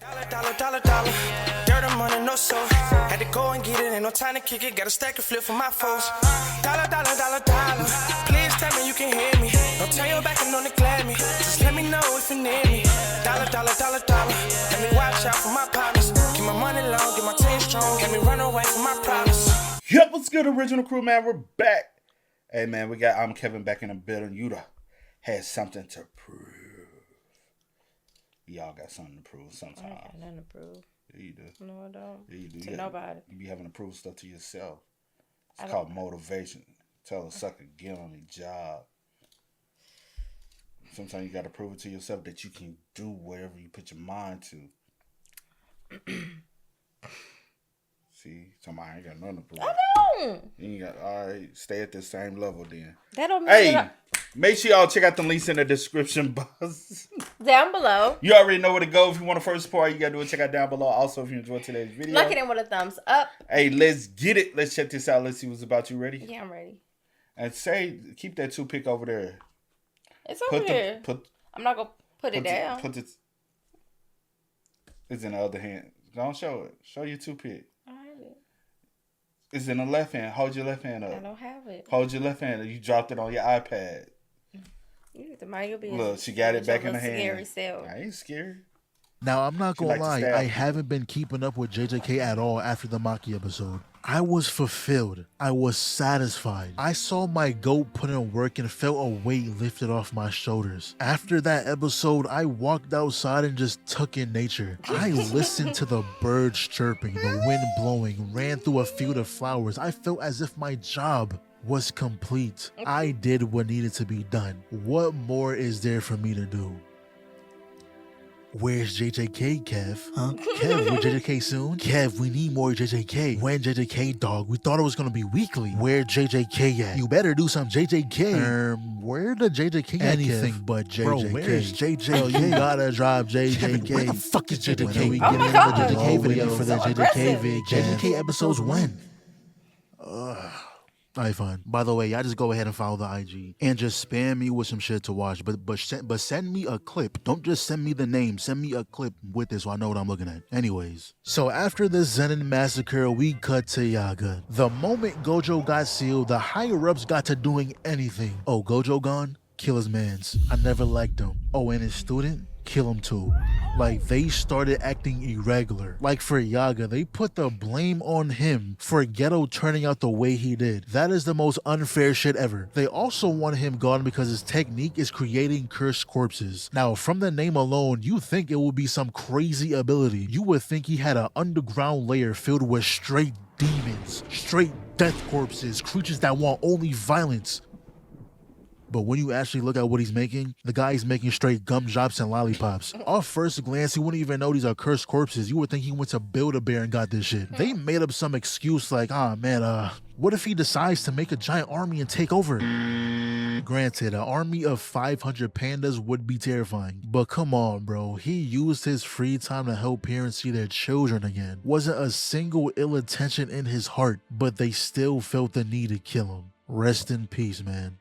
Dollar. Dirt and money, no soul. Had to go and get it, ain't no time to kick it. Got a stack and flip for my foes. Dollar. Please tell me you can hear me. Don't turn your back and don't neglect me. Just let me know if you need me. Dollar. Let me watch out for my partners. Keep my money long, get my team strong. Let me run away from my problems. Yep, what's good, original crew, man? We're back. Hey, man, I'm Kevin back in the building. Yuta has something to prove. Y'all got something to prove sometimes. I ain't got nothing to prove. Yeah, you do. No, I don't. Yeah, you do. To nobody. You be having to prove stuff to yourself. It's called motivation. Tell a sucker, get on the job. Sometimes you got to prove it to yourself that you can do whatever you put your mind to. See, somebody ain't got nothing to prove. I don't. You ain't got, all right, stay at the same level then. That don't mean Hey, make sure y'all check out the links in the description box. Down below. You already know where to go. If you want to first support, you got to do it. Check out down below. Also, if you enjoyed today's video. Look at him with a thumbs up. Hey, let's get it. Let's check this out. Let's see what's about. You ready? Yeah, I'm ready. And keep that toothpick over there. It's over there. I'm not going to put it down. It's in the other hand. Don't show it. Show your toothpick. I have it. It's in the left hand. Hold your left hand up. I don't have it. Hold your left hand. You dropped it on your iPad. You need to mind your business. Look, she got it back in the hand. Scary self. I ain't scared. Now, I'm not going to lie. stab I you. haven't been keeping up with JJK at all after the Maki episode. I was fulfilled. I was satisfied. I saw my goat put in work and felt a weight lifted off my shoulders. After that episode, I walked outside and just took in nature. I listened to the birds chirping, the wind blowing, ran through a field of flowers. I felt as if my job was complete. I did what needed to be done. What more is there for me to do? Where's JJK, Kev? Huh? Kev, we're JJK soon? Kev, we need more JJK. When JJK, dog? We thought it was gonna be weekly. Where JJK at? You better do some JJK. Where the JJK at, anything Kev? But JJK. Bro, where's JJK? You gotta drop JJK. Kevin, where the fuck is JJK? When are we getting the JJK video for the JJK vid? JJK episodes when? Alright, fine. By the way, y'all just go ahead and follow the IG and just spam me with some shit to watch. But send me a clip. Don't just send me the name. Send me a clip with this so I know what I'm looking at. Anyways, so after the Zenin massacre, we cut to Yaga. The moment Gojo got sealed, the higher-ups got to doing anything. Oh, Gojo gone? Kill his mans. I never liked him. Oh, and his student? Kill him too. Like, they started acting irregular. Like, for Yaga, they put the blame on him for Ghetto turning out the way he did. That is the most unfair shit ever. They also want him gone because his technique is creating cursed corpses. Now, from the name alone, you think it would be some crazy ability. You would think he had an underground layer filled with straight demons, straight death corpses, creatures that want only violence. But when you actually look at what he's making, the guy's making straight gumdrops and lollipops. Off first glance, you wouldn't even know these are cursed corpses. You would think he went to Build-A-Bear and got this shit. They made up some excuse like, what if he decides to make a giant army and take over? Granted, an army of 500 pandas would be terrifying. But come on, bro. He used his free time to help parents see their children again. Wasn't a single ill intention in his heart, but they still felt the need to kill him. Rest in peace, man.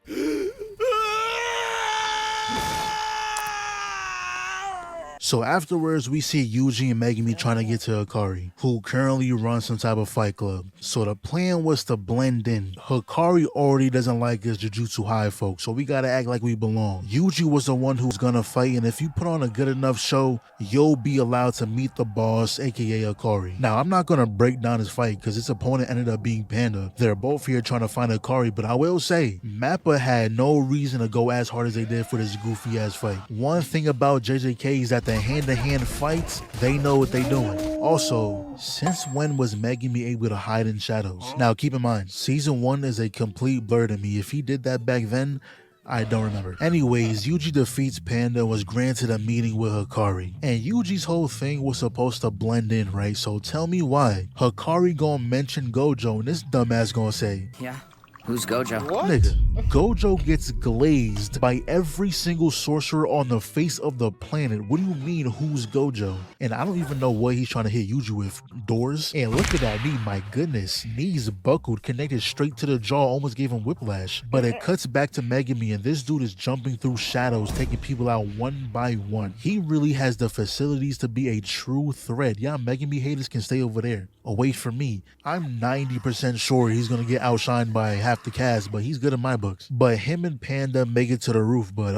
So afterwards, we see Yuji and Megumi trying to get to Hakari, who currently runs some type of fight club. So the plan was to blend in. Hakari already doesn't like his Jujutsu High folk, so we gotta act like we belong. Yuji was the one who's gonna fight, and if you put on a good enough show, you'll be allowed to meet the boss, aka Hakari. Now, I'm not gonna break down his fight, because his opponent ended up being Panda. They're both here trying to find Hakari, but I will say, Mappa had no reason to go as hard as they did for this goofy ass fight. One thing about JJK is that the hand-to-hand fights, they know what they doing. Also, since when was Megumi able to hide in shadows? Now keep in mind, season 1 is a complete blur to me. If he did that back then, I don't remember. Anyways, Yuji defeats Panda and was granted a meeting with Hakari. And Yuji's whole thing was supposed to blend in, right? So tell me why. Hakari gonna mention Gojo and this dumbass gonna say, Yeah, who's Gojo? Nigga, Gojo gets glazed by every single sorcerer on the face of the planet. What do you mean, who's Gojo? And I don't even know what he's trying to hit Yuji with. Doors? And look at that knee, my goodness. Knees buckled, connected straight to the jaw, almost gave him whiplash. But it cuts back to Megumi, and this dude is jumping through shadows, taking people out one by one. He really has the facilities to be a true threat. Yeah, Megumi haters can stay over there, away from me. I'm 90% sure he's gonna get outshined by half the cast, but he's good in my books. But him and Panda make it to the roof, but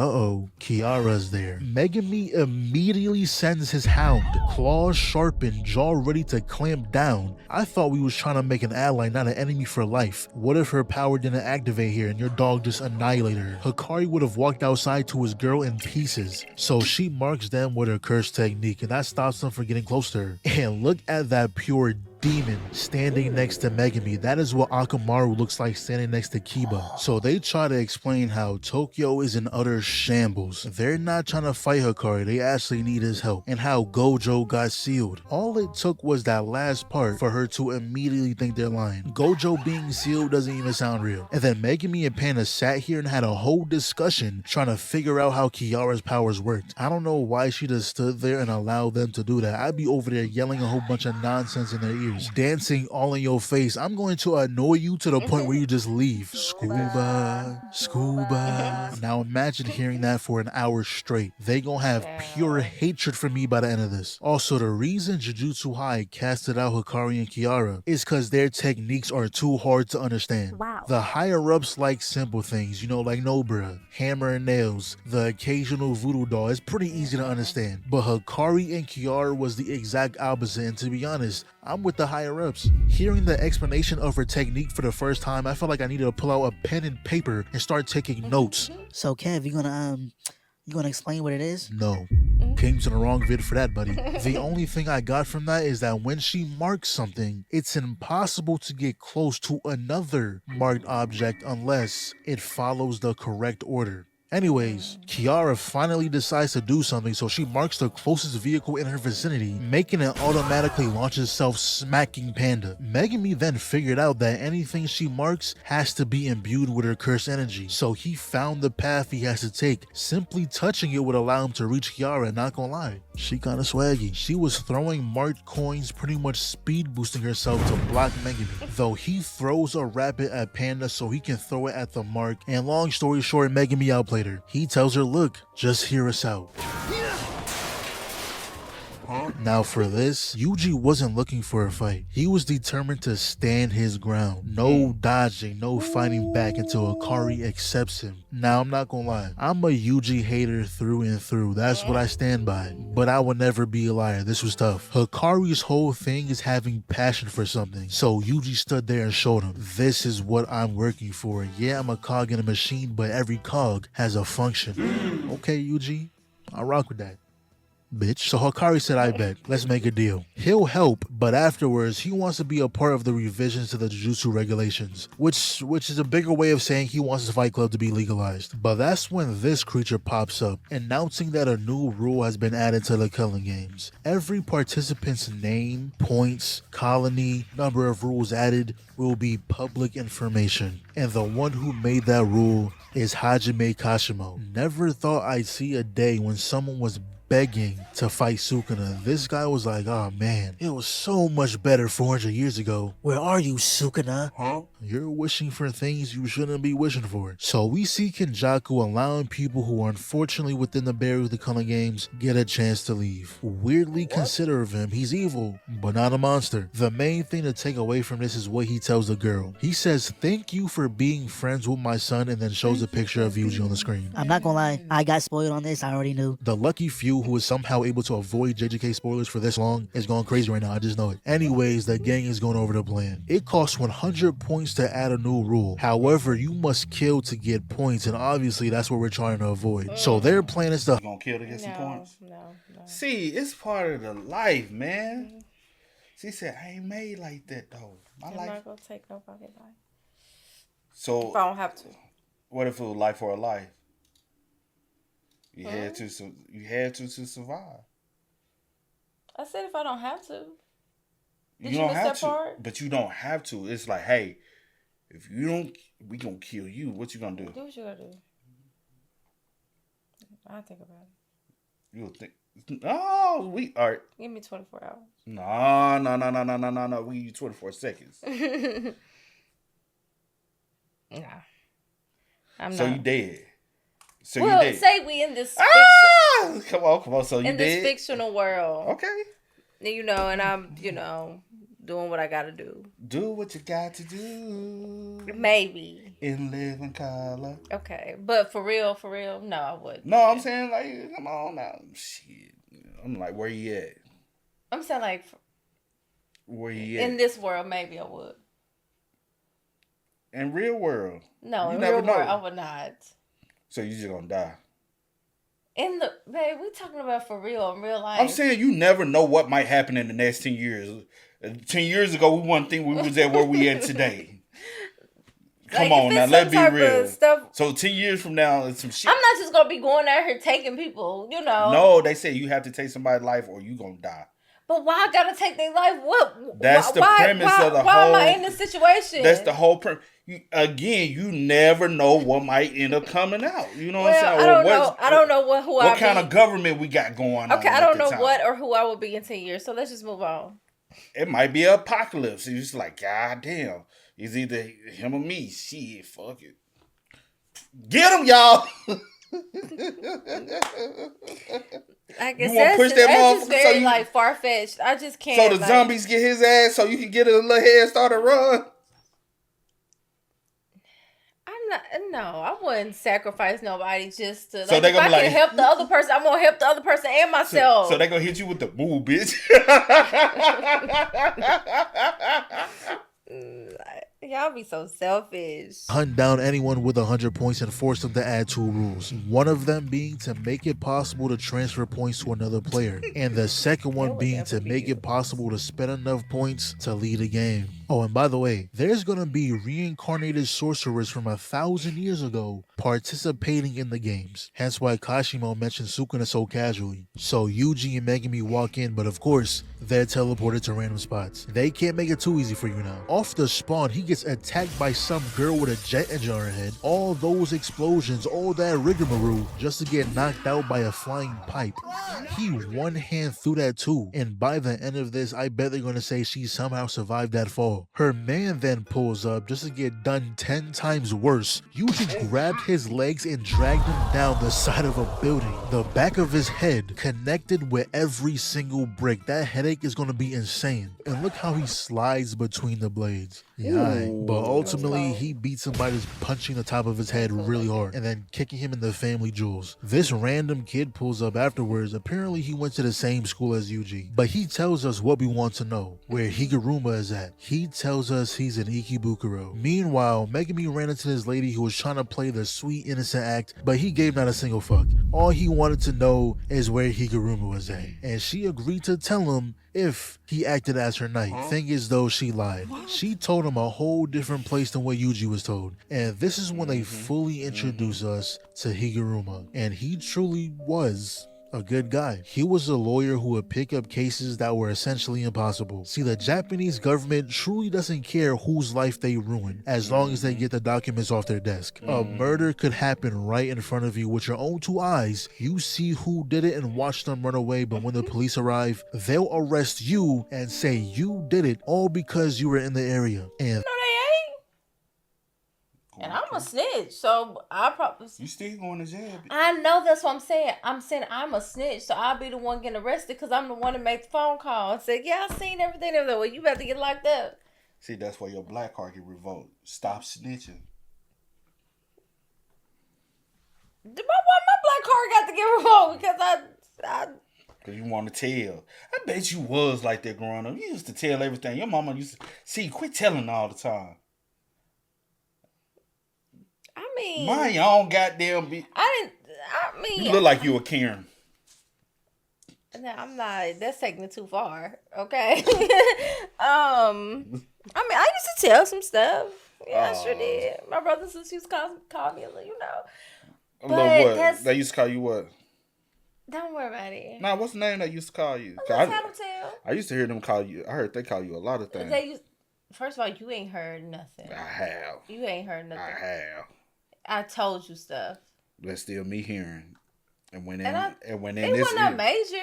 Kirara's there. Megumi immediately sends his hound, claws sharpened, jaw ready to clamp down. I thought we was trying to make an ally, not an enemy for life. What if her power didn't activate here and your dog just annihilated her? Hakari would have walked outside to his girl in pieces. So she marks them with her curse technique, and that stops them from getting close to her. And look at that pure demon standing next to Megumi. That is what Akamaru looks like standing next to Kiba. So they try to explain how Tokyo is in utter shambles. They're not trying to fight Hakari, they actually need his help. And how Gojo got sealed. All it took was that last part for her to immediately think they're lying. Gojo being sealed doesn't even sound real. And then Megumi and Panda sat here and had a whole discussion trying to figure out how Kiara's powers worked. I don't know why she just stood there and allowed them to do that. I'd be over there yelling a whole bunch of nonsense in their ears, dancing all in your face. I'm going to annoy you to the point where you just leave. Scuba, scuba. Now imagine hearing that for an hour straight. They gonna have pure hatred for me by the end of this. Also, the reason Jujutsu High casted out Hakari and Kirara is because their techniques are too hard to understand. Wow. The higher-ups like simple things, you know, like Nobra, hammer and nails, the occasional voodoo doll. It's pretty easy to understand. But Hakari and Kirara was the exact opposite, and to be honest, I'm with the higher-ups. Hearing the explanation of her technique for the first time, I felt like I needed to pull out a pen and paper and start taking notes. So Kev, you gonna explain what it is? No. Came to the wrong vid for that, buddy. The only thing I got from that is that when she marks something, it's impossible to get close to another marked object unless it follows the correct order. Anyways, Kirara finally decides to do something, so she marks the closest vehicle in her vicinity, making it automatically launch itself, smacking Panda. Megumi then figured out that anything she marks has to be imbued with her curse energy, so he found the path he has to take. Simply touching it would allow him to reach Kirara, not gonna lie. She kinda swaggy. She was throwing marked coins, pretty much speed boosting herself to block Megumi, though he throws a rabbit at Panda so he can throw it at the mark, and long story short, Megumi outplayed her. He tells her, look, just hear us out. Now for this, Yuji wasn't looking for a fight. He was determined to stand his ground. No dodging, no fighting back until Hakari accepts him. Now I'm not gonna lie, I'm a Yuji hater through and through. That's what I stand by. But I would never be a liar. This was tough. Hakari's whole thing is having passion for something. So Yuji stood there and showed him, this is what I'm working for. Yeah, I'm a cog in a machine, but every cog has a function. Okay, Yuji, I rock with that. Bitch. So Hakari said, I bet. Let's make a deal. He'll help, but afterwards, he wants to be a part of the revisions to the Jujutsu regulations, which is a bigger way of saying he wants his Fight Club to be legalized. But that's when this creature pops up, announcing that a new rule has been added to the Culling Games. Every participant's name, points, colony, number of rules added will be public information. And the one who made that rule is Hajime Kashimo. Never thought I'd see a day when someone was begging to fight Sukuna. This guy was like, oh man, it was so much better 400 years ago. Where are you, Sukuna? Huh? You're wishing for things you shouldn't be wishing for. So we see Kenjaku allowing people who are unfortunately within the barrier of the Culling Games get a chance to leave. Weirdly considerate of him, he's evil, but not a monster. The main thing to take away from this is what he tells the girl. He says, thank you for being friends with my son, and then shows a picture of Yuji on the screen. I'm not gonna lie, I got spoiled on this. I already knew. The lucky few who is somehow able to avoid JJK spoilers for this long is going crazy right now. I just know it. Anyways, the gang is going over the plan. It costs 100 points to add a new rule. However, you must kill to get points, and obviously that's what we're trying to avoid. So their plan is to... You gonna kill to get some points? No. See, it's part of the life, man. She said, I ain't made like that, though. My I'm life. not gonna take nobody's life. So, If I don't have to. what if it was life for a life? You had to survive. I said if I don't have to. Did you you don't miss have that to, part? but you don't have to. It's like, hey, If you don't, we gonna kill you. What you gonna do? Do what you gotta do. I'll think about it. You'll think. Oh, we are. Give me 24 hours. No. We use 24 seconds. Nah. I'm so not. You dead. So well, you dead. Say we in this Come on. So you in dead? this fictional world. Okay. You know, and I'm, doing what I gotta do. Do what you got to do. Maybe. In living color. Okay. But for real, no, I wouldn't. No, I'm saying like, come on now. Shit. I'm like, where you at? I'm saying like, where you at? In this world, maybe I would. In real world? No, you in never real know. world, I would not. So you just gonna die? Babe, we talking about for real, in real life. I'm saying you never know what might happen in the next 10 years. 10 years ago, we wouldn't think we was at where we at today. Come on now, let's be real. So 10 years from now, it's some shit. I'm not just gonna be going out here taking people, No, they say you have to take somebody's life or you gonna die. But why I gotta take their life? That's the premise of the whole. Why am I in this situation? That's the whole premise. Again, you never know what might end up coming out. You know what I'm saying? I don't know what kind of government we got going on. Okay, I don't know what or who I will be in 10 years. So let's just move on. It might be an apocalypse. It's just like, God damn. It's either him or me. Shit, fuck it. Get him, y'all. I guess you want to push that that's just very so far fetched. I just can't. So the zombies get his ass, so you can get a little head start to run. No, I wouldn't sacrifice nobody just to. So they gonna if I can help the other person, I'm gonna help the other person and myself. So they gonna hit you with the move, bitch. Y'all be so selfish. Hunt down anyone with 100 points and force them to add 2 rules. One of them being to make it possible to transfer points to another player. And the second one being to make it possible to spend enough points to lead a game. Oh, and by the way, there's gonna be reincarnated sorcerers from 1,000 years ago participating in the games. Hence why Kashimo mentioned Sukuna so casually. So Yuji and Megumi walk in, but of course, they're teleported to random spots. They can't make it too easy for you now. Off the spawn, he gets attacked by some girl with a jet engine on her head. All those explosions, all that rigmarole, just to get knocked out by a flying pipe. He one hand threw that too, and by the end of this, I bet they're gonna say she somehow survived that fall. Her man then pulls up just to get done 10 times worse. Yuji grabbed his legs and dragged him down the side of a building. The back of his head connected with every single brick. That headache is gonna be insane. And look how he slides between the blades. Yeah, but ultimately he beats him by just punching the top of his head really hard and then kicking him in the family jewels. This random kid pulls up afterwards. Apparently he went to the same school as Yuji, but he tells us what we want to know, where Higuruma is at. He tells us he's an Ikebukuro. Meanwhile, Megumi ran into this lady who was trying to play the sweet innocent act, but he gave not a single fuck. All he wanted to know is where Higuruma was at, and she agreed to tell him if he acted as her knight. Thing is though, she lied. She told him a whole different place than what Yuji was told. And this is when they fully introduce us to Higuruma. And he truly was a good guy. He was a lawyer who would pick up cases that were essentially impossible. See, the Japanese government truly doesn't care whose life they ruin, as long as they get the documents off their desk. A murder could happen right in front of you with your own 2 eyes. You see who did it and watch them run away, but when the police arrive, they'll arrest you and say you did it all because you were in the area. And And I'm a snitch, so I probably... You still going to jail. I know, that's what I'm saying. I'm saying I'm a snitch, so I'll be the one getting arrested because I'm the one that made the phone call and said, yeah, I seen everything. They were like, well, you better get locked up. See, that's why your black card get revoked. Stop snitching. Why my black card got to get revoked? Because Because you want to tell. I bet you was like that growing up. You used to tell everything. Your mama used to... See, quit telling all the time. Mind your own goddamn you look like you a Karen. No, I'm not. That's taking it too far. Okay. I used to tell some stuff. Yeah, I sure did. My brother and sister used to call me, But what? They used to call you what? Don't worry about it. Nah, what's the name they used to call you? I used to hear them tell. I used to hear them call you. I heard they call you a lot of things. First of all, you ain't heard nothing. I have. You ain't heard nothing. I have. I told you stuff. That's still me hearing. And when It wasn't a major.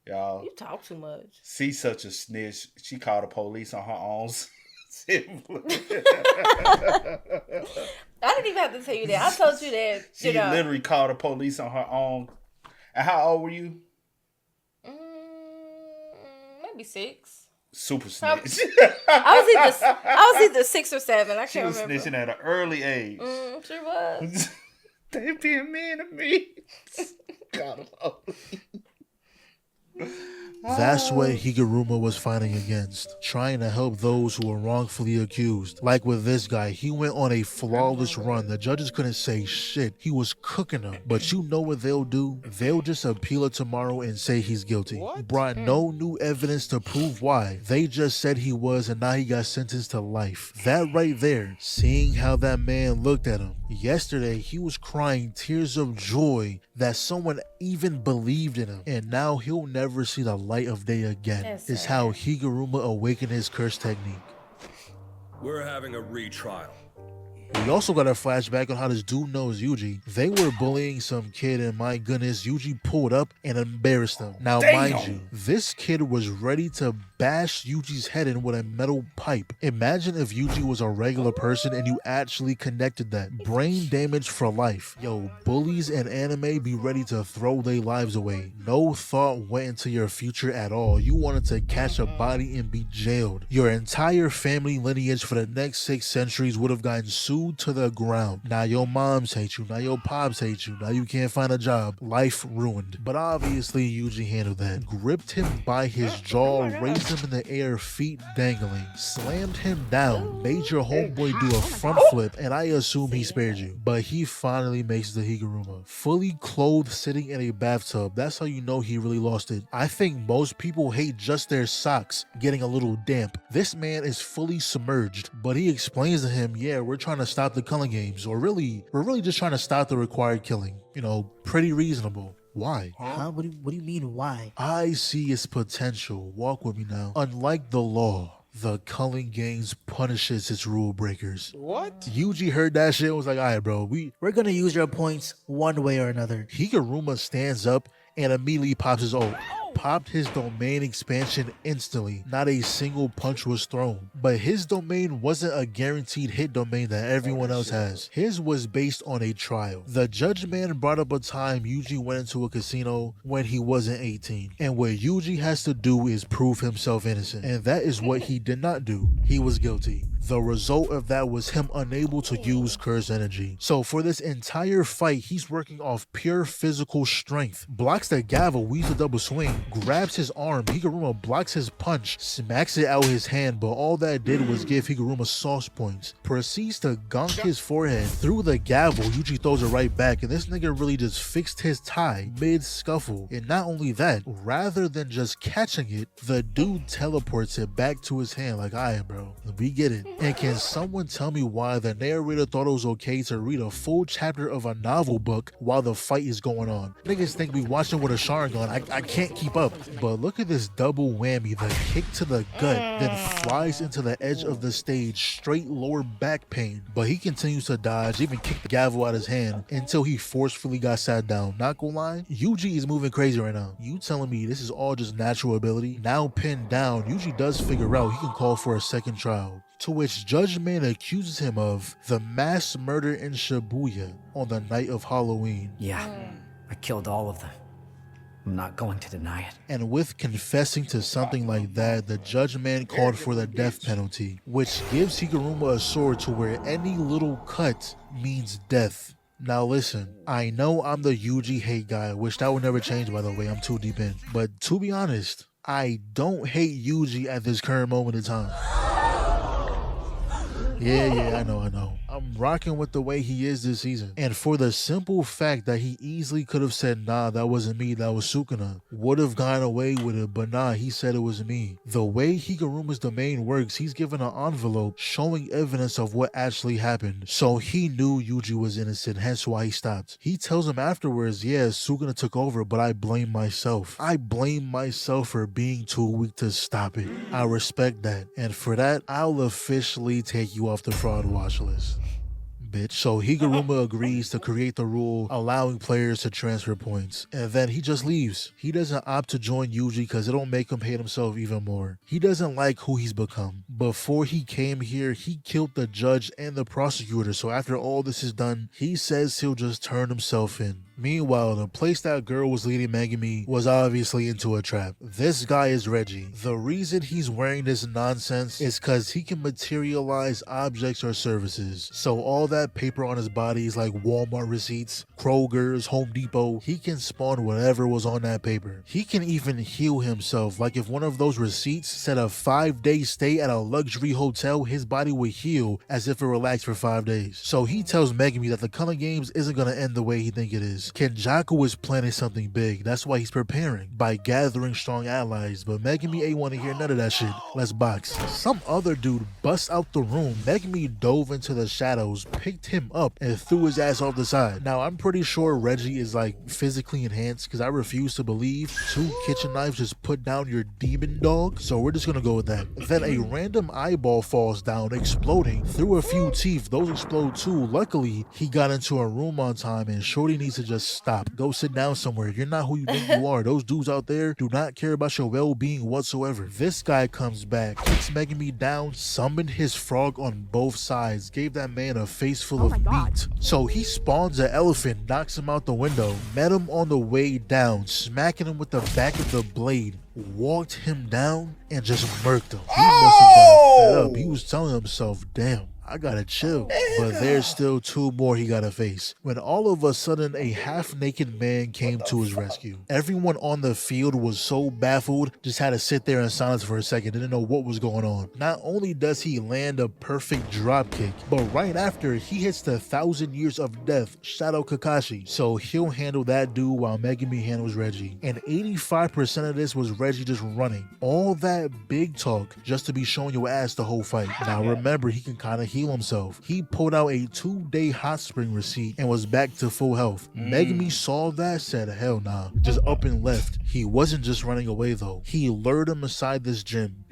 Y'all. You talk too much. She's such a snitch. She called the police on her own. I didn't even have to tell you that. I told you that. She literally called the police on her own. And how old were you? Maybe 6. Super snitch. I was either 6 or 7. I can't remember. She was snitching at an early age. Sure was. They being mean to me. God, That's what Higuruma was fighting against, trying to help those who were wrongfully accused. Like with this guy, he went on a flawless run. The judges couldn't say shit. He was cooking them. But you know what they'll do? They'll just appeal it tomorrow and say he's guilty. Brought no new evidence to prove why. They just said he was, and now he got sentenced to life. That right there, seeing how that man looked at him. Yesterday, he was crying tears of joy that someone even believed in him. And now he'll never see the light of day again. Is how Higuruma awakened his curse technique. We're having a retrial. We also got a flashback on how this dude knows Yuji. They were bullying some kid, and my goodness, Yuji pulled up and embarrassed them. Now, mind you, this kid was ready to bash Yuji's head in with a metal pipe. Imagine if Yuji was a regular person and you actually connected that. Brain damage for life. Yo, bullies in anime be ready to throw their lives away. No thought went into your future at all. You wanted to catch a body and be jailed. Your entire family lineage for the next 6 centuries would have gotten sued to the ground. Now your moms hate you. Now your pops hate you. Now you can't find a job. Life ruined. But obviously Yuji handled that. Gripped him by his jaw, raised him in the air, feet dangling, slammed him down, made your homeboy do a front flip, and I assume he spared you. But he finally makes the Higuruma. Fully clothed, sitting in a bathtub. That's how you know he really lost it. I think most people hate just their socks getting a little damp. This man is fully submerged, but he explains to him, yeah, we're trying to stop the Culling Games, or we're really just trying to stop the required killing. You know, pretty reasonable. Why? Huh? What do you mean, why? I see its potential. Walk with me now. Unlike the law, the Culling Games punishes its rule breakers. What? Yuji heard that shit and was like, all right, bro, We're gonna use your points one way or another. Higuruma stands up and immediately pops his ult. Popped his domain expansion instantly. Not a single punch was thrown. But his domain wasn't a guaranteed hit domain that everyone else has. His was based on a trial. The judge man brought up a time Yuji went into a casino when he wasn't 18. And what Yuji has to do is prove himself innocent. And that is what he did not do. He was guilty. The result of that was him unable to use curse energy. So for this entire fight, he's working off pure physical strength. Blocks the gavel, weaves a double swing, grabs his arm, Higuruma blocks his punch, smacks it out his hand, but all that did was give Higuruma sauce points. Proceeds to gunk his forehead. Through the gavel, Yuji throws it right back, and this nigga really just fixed his tie mid-scuffle. And not only that, rather than just catching it, the dude teleports it back to his hand like, alright bro, we get it. And can someone tell me why the narrator thought it was okay to read a full chapter of a novel book while the fight is going on? Niggas think we watching with a Sharingan. I can't keep up. But look at this double whammy. The kick to the gut, then flies into the edge of the stage, straight lower back pain. But he continues to dodge, even kick the gavel out his hand until he forcefully got sat down. Not gonna lie, Yuji is moving crazy right now. You telling me this is all just natural ability? Now pinned down, Yuji does figure out he can call for a second trial. To which Judge Man accuses him of the mass murder in Shibuya on the night of Halloween. Yeah, I killed all of them. I'm not going to deny it. And with confessing to something like that, the Judge Man called for the death penalty, which gives Higuruma a sword to where any little cut means death. Now listen, I know I'm the Yuji hate guy, which that would never change by the way, I'm too deep in. But to be honest, I don't hate Yuji at this current moment in time. Yeah, I know. I'm rocking with the way he is this season. And for the simple fact that he easily could have said, nah, that wasn't me, that was Sukuna. Would have gone away with it, but nah, he said it was me. The way Higuruma's domain works, he's given an envelope showing evidence of what actually happened. So he knew Yuji was innocent, hence why he stopped. He tells him afterwards, yeah, Sukuna took over, but I blame myself. I blame myself for being too weak to stop it. I respect that. And for that, I'll officially take you off the fraud watch list. Bitch. So Higuruma agrees to create the rule allowing players to transfer points, and then he just leaves. He doesn't opt to join Yuji because it'll make him hate himself even more. He doesn't like who he's become. Before he came here, he killed the judge and the prosecutor, so after all this is done, he says he'll just turn himself in. Meanwhile, the place that girl was leading Megumi was obviously into a trap. This guy is Reggie. The reason he's wearing this nonsense is because he can materialize objects or services. So all that paper on his body is like Walmart receipts, Kroger's, Home Depot. He can spawn whatever was on that paper. He can even heal himself. Like if one of those receipts said a 5-day stay at a luxury hotel, his body would heal as if it relaxed for 5 days. So he tells Megumi that the Culling Games isn't going to end the way he thinks it is. Kenjaku is planning something big. That's why he's preparing by gathering strong allies. But Megumi ain't want to hear none of that shit. Let's box. Some other dude busts out the room. Megumi dove into the shadows, picked him up, and threw his ass off the side. Now I'm pretty sure Reggie is like physically enhanced because I refuse to believe 2 kitchen knives just put down your demon dog. So we're just gonna go with that. Then a random eyeball falls down, exploding through a few teeth. Those explode too. Luckily, he got into a room on time, and Shorty needs to just stop. Go sit down somewhere. You're not who you think you are. Those dudes out there do not care about your well-being whatsoever. This guy comes back, kicks Megumi down, summoned his frog on both sides, gave that man a face full of meat. So he spawns an elephant, knocks him out the window, met him on the way down, smacking him with the back of the blade, walked him down, and just murked him. He must have got fed up. He was telling himself, damn, I gotta chill. But there's still 2 more he gotta face. When all of a sudden a half-naked man came to his rescue. Everyone on the field was so baffled, just had to sit there in silence for a second, didn't know what was going on. Not only does he land a perfect drop kick, but right after he hits the 1,000 years of death, Shadow Kakashi. So he'll handle that dude while Megumi handles Reggie. And 85% of this was Reggie just running. All that big talk just to be showing your ass the whole fight. Now remember, he can kind of heal himself. He pulled out a 2-day hot spring receipt and was back to full health. Megumi saw that, said hell nah, just up and left. He wasn't just running away though. He lured him aside this gym.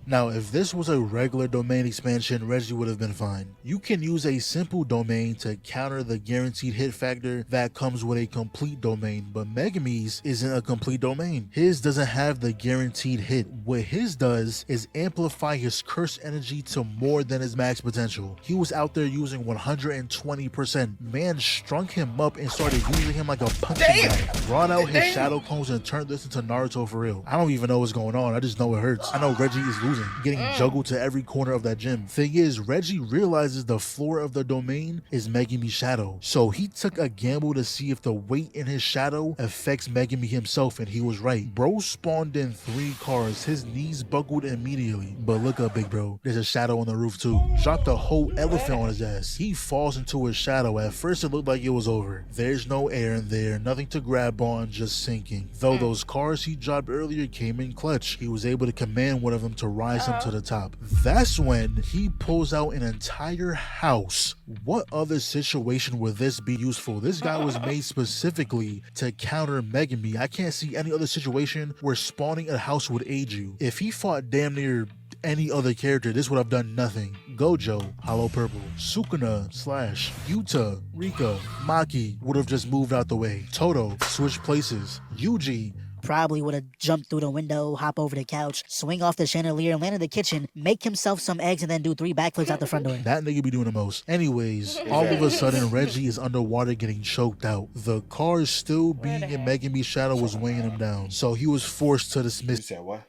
Now, if this was a regular domain expansion, Reggie would have been fine. You can use a simple domain to counter the guaranteed hit factor that comes with a complete domain, but Megumi's isn't a complete domain. His doesn't have the guaranteed hit. What his does is amplify his curse energy to more than his max potential. He was out there using 120%. Man strung him up and started using him like a punching bag. Brought out his shadow clones and turned this into Naruto for real. I don't even know what's going on. I just know it hurts. I know Reggie is losing, getting juggled to every corner of that gym. Thing is, Reggie realizes the floor of the domain is Megumi's shadow. So he took a gamble to see if the weight in his shadow affects Megumi himself, and he was right. Bro spawned in 3 cars. His knees buckled immediately. But look up, big bro. There's a shadow on the roof too. Dropped a whole elephant on his ass. He falls into his shadow. At first it looked like it was over. There's no air in there, nothing to grab on, just sinking. Though those cars he dropped earlier came in clutch. He was able to command one of them to rise him to the top. That's when he pulls out an entire house. What other situation would this be useful? This guy was made specifically to counter Megumi. I can't see any other situation where spawning a house would aid you. If he fought damn near any other character, this would have done nothing. Gojo, Hollow Purple, Sukuna / Yuta, Rika, Maki would have just moved out the way. Toto switched places. Yuji probably would have jumped through the window, hop over the couch, swing off the chandelier, land in the kitchen, make himself some eggs, and then do 3 backflips out the front door. That nigga be doing the most. Anyways, all of a sudden, Reggie is underwater getting choked out. The car still being in Megumi's shadow was weighing him down. So he was forced to dismiss. You said what?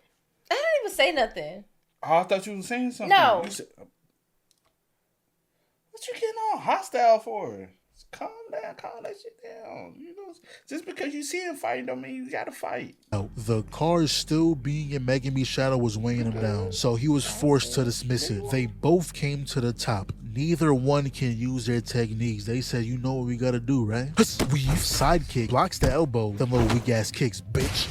I didn't even say nothing. Oh, I thought you were saying something. No. You said, what you getting all hostile for? Calm down, calm that shit down. You know, just because you see him fighting don't mean you gotta fight. The card still being in Megumi's shadow was weighing him down, so he was forced to dismiss it. They both came to the top. Neither one can use their techniques. They said, you know what we gotta do, right? Weave, sidekick, blocks the elbow. Them little weak ass kicks, bitch.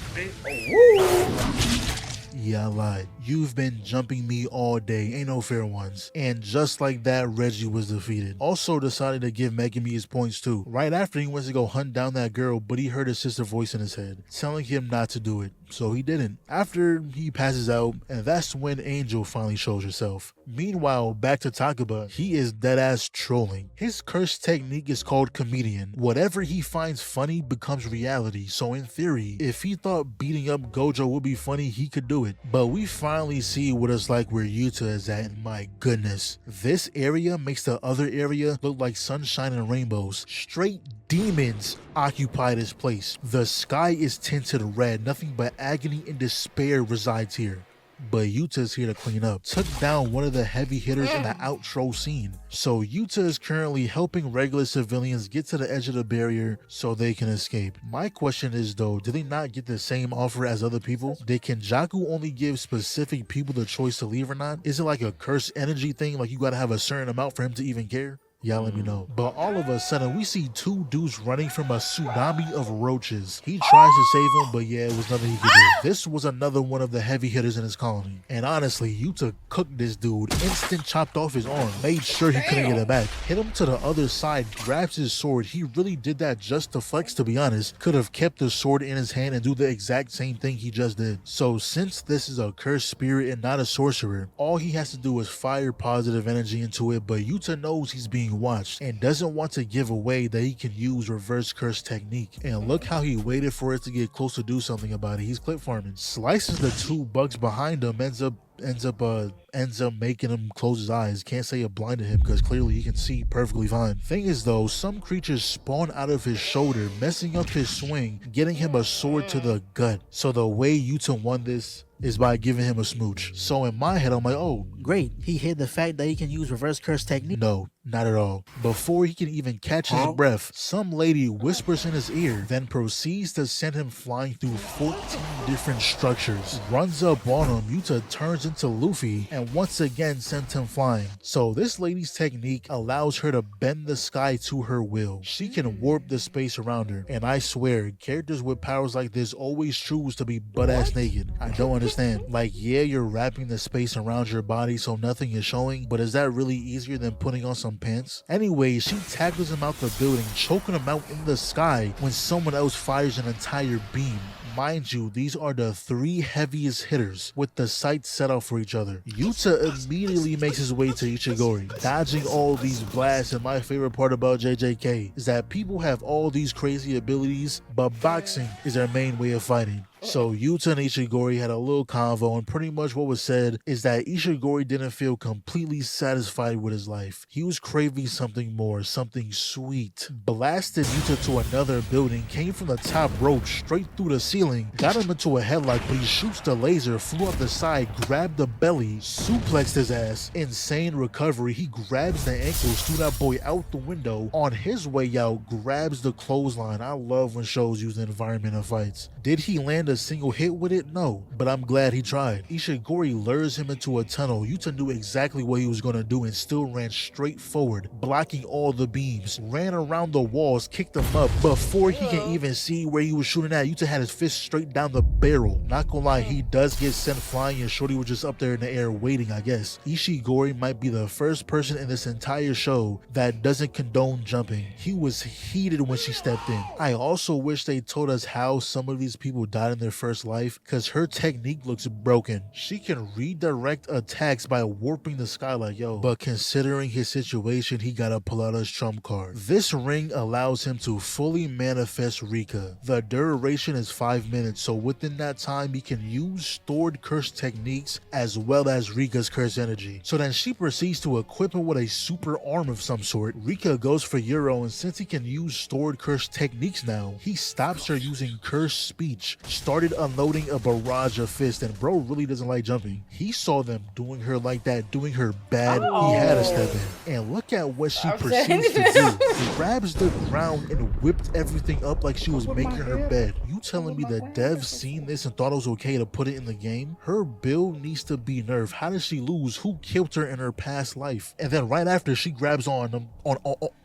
Yeah, I lied. You've been jumping me all day. Ain't no fair ones. And just like that, Reggie was defeated. Also decided to give Megumi his points too. Right after he went to go hunt down that girl, but he heard his sister's voice in his head, telling him not to do it. So he didn't. After he passes out, and that's when Angel finally shows herself. Meanwhile, back to Takaba, he is deadass trolling. His curse technique is called comedian. Whatever he finds funny becomes reality. So in theory, if he thought beating up Gojo would be funny, he could do it. But we finally see what it's like where Yuta is at, and my goodness. This area makes the other area look like sunshine and rainbows. Straight demons occupy this place. The sky is tinted red. Nothing but agony and despair resides here. But Yuta's here to clean up. Took down one of the heavy hitters in the outro scene. So Yuta is currently helping regular civilians get to the edge of the barrier so they can escape. My question is though, did they not get the same offer as other people? Did Kenjaku only give specific people the choice to leave or not? Is it like a curse energy thing, like you gotta have a certain amount for him to even care? Y'all let me know. But all of a sudden, we see two dudes running from a tsunami of roaches. He tries to save them, but yeah, it was nothing he could do. This was another one of the heavy hitters in his colony. And honestly, Yuta cooked this dude. Instant chopped off his arm. Made sure he couldn't get it back. Hit him to the other side, grabs his sword. He really did that just to flex, to be honest. Could have kept the sword in his hand and do the exact same thing he just did. So since this is a cursed spirit and not a sorcerer, all he has to do is fire positive energy into it, but Yuta knows he's being watched and doesn't want to give away that he can use reverse curse technique. And look how he waited for it to get close to do something about it. He's clip farming. Slices the two bugs behind him, ends up making him close his eyes. Can't say it blinded him because clearly he can see perfectly fine. Thing is though, some creatures spawn out of his shoulder, messing up his swing, getting him a sword to the gut. So the way Yuta won this is by giving him a smooch. So in my head, I'm like, oh, great. He hid the fact that he can use reverse curse technique. No, not at all. Before he can even catch his breath, some lady whispers in his ear, then proceeds to send him flying through 14 different structures. Runs up on him, Yuta turns into Luffy, and once again sent him flying. So this lady's technique allows her to bend the sky to her will. She can warp the space around her. And I swear, characters with powers like this always choose to be butt-ass naked. I don't understand. Like, yeah, you're wrapping the space around your body so nothing is showing, but is that really easier than putting on some pants? Anyway, she tackles him out the building, choking him out in the sky when someone else fires an entire beam. Mind you, these are the three heaviest hitters with the sights set out for each other. Yuta immediately makes his way to Ishigori, dodging all these blasts, and my favorite part about JJK is that people have all these crazy abilities, but boxing is their main way of fighting. So Yuta and Ishigori had a little convo, and pretty much what was said is that Ishigori didn't feel completely satisfied with his life. He was craving something more, something sweet. Blasted Yuta to another building, came from the top rope straight through the ceiling, got him into a headlock, but he shoots the laser, flew up the side, grabbed the belly, suplexed his ass. Insane recovery. He grabs the ankles, threw that boy out the window. On his way out, grabs the clothesline. I love when shows use the environment in fights. Did he land a single hit with it? No, but I'm glad he tried. Ishigori lures him into a tunnel. Yuta knew exactly what he was going to do and still ran straight forward, blocking all the beams. Ran around the walls, kicked him up. Before he can even see where he was shooting at, Yuta had his fist straight down the barrel. Not gonna lie, he does get sent flying, and Shorty was just up there in the air waiting, I guess. Ishigori might be the first person in this entire show that doesn't condone jumping. He was heated when she stepped in. I also wish they told us how some of these people died in their first life, because her technique looks broken. She can redirect attacks by warping the sky like, yo, but considering his situation, he gotta pull out his trump card. This ring allows him to fully manifest Rika. The duration is 5 minutes, so within that time he can use stored curse techniques as well as Rika's curse energy. So then she proceeds to equip him with a super arm of some sort. Rika goes for Euro, and since he can use stored curse techniques now, he stops her using curse speech, starts started unloading a barrage of fists, and bro really doesn't like jumping. He saw them doing her like that, doing her bad. He had to step in. And look at what she proceeds to do. He grabs the ground and whipped everything up like she was making her bed. You telling me the devs seen this and thought it was okay to put it in the game? Her build needs to be nerfed. How did she lose? Who killed her in her past life? And then right after, she grabs on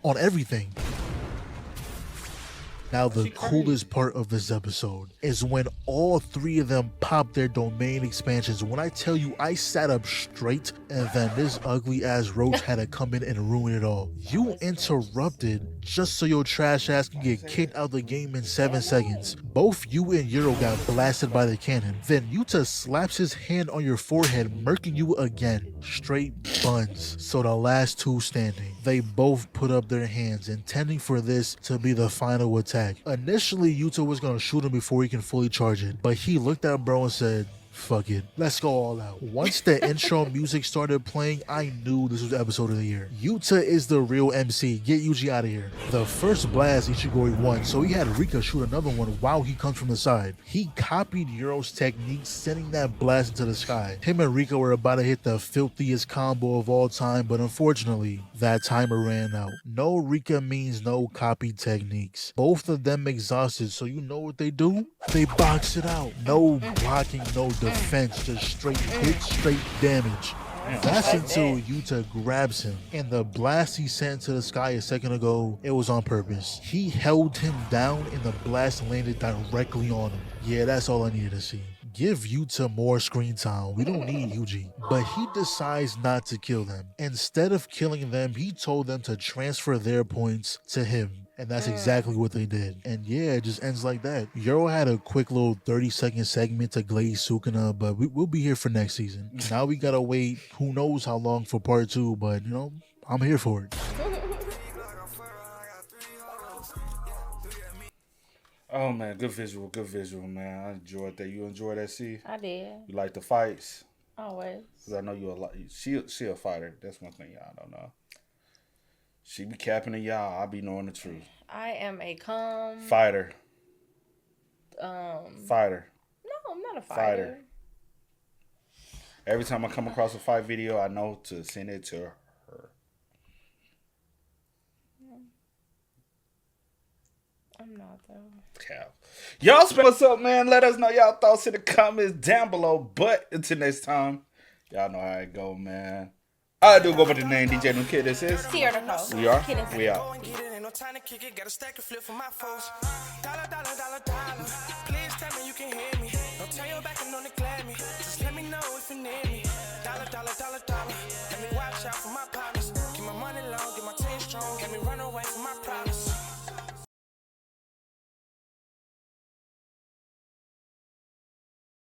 everything. Now, the coolest part of this episode is when all three of them pop their domain expansions. When I tell you, I sat up straight, and then this ugly ass roach had to come in and ruin it all. You interrupted just so your trash ass can get kicked out of the game in 7 seconds. Both you and Euro got blasted by the cannon. Then Yuta slaps his hand on your forehead, murking you again. Straight buns. So the last two standing, they both put up their hands, intending for this to be the final attack. Initially, Yuta was gonna shoot him before he can fully charge it, but he looked at bro and said, fuck it, let's go all out. Once the intro music started playing, I knew this was the episode of the year. Yuta is the real MC. Get Yuji out of here. The first blast Ichigori won, so he had Rika shoot another one while he comes from the side. He copied Euro's technique, sending that blast into the sky. Him and Rika were about to hit the filthiest combo of all time, but unfortunately, that timer ran out. No Rika means no copy techniques. Both of them exhausted, so you know what they do? They box it out. No blocking, no defense, just straight hit, straight damage. That's until Yuta grabs him, and the blast he sent to the sky a second ago, it was on purpose. He held him down and the blast landed directly on him. Yeah, that's all I needed to see. Give Yuta more screen time. We don't need Yuji. But he decides not to kill them. Instead of killing them, he told them to transfer their points to him. And that's exactly what they did. And yeah, it just ends like that. Euro had a quick little 30-second segment to glaze Sukuna, but we'll be here for next season. Now we gotta wait who knows how long for part 2, but you know, I'm here for it. Oh man, good visual, man. I enjoyed that. You enjoyed that, C? I did. You like the fights? Always. Because I know you're a lot. She a fighter. That's one thing y'all don't know. She be capping at y'all. I be knowing the truth. I am a calm fighter. Fighter. No, I'm not a fighter. Every time I come across a fight video, I know to send it to her. I'm not though. Cap. Y'all spell us up, man. Let us know y'all thoughts in the comments down below. But until next time, y'all know how it go, man. I do go by the name DJ No Kid. This is Kirara. We are. We out. Go and get it, ain't no time to kick it. Got a stack of flip for my foes. Dollar, dollar, dollar,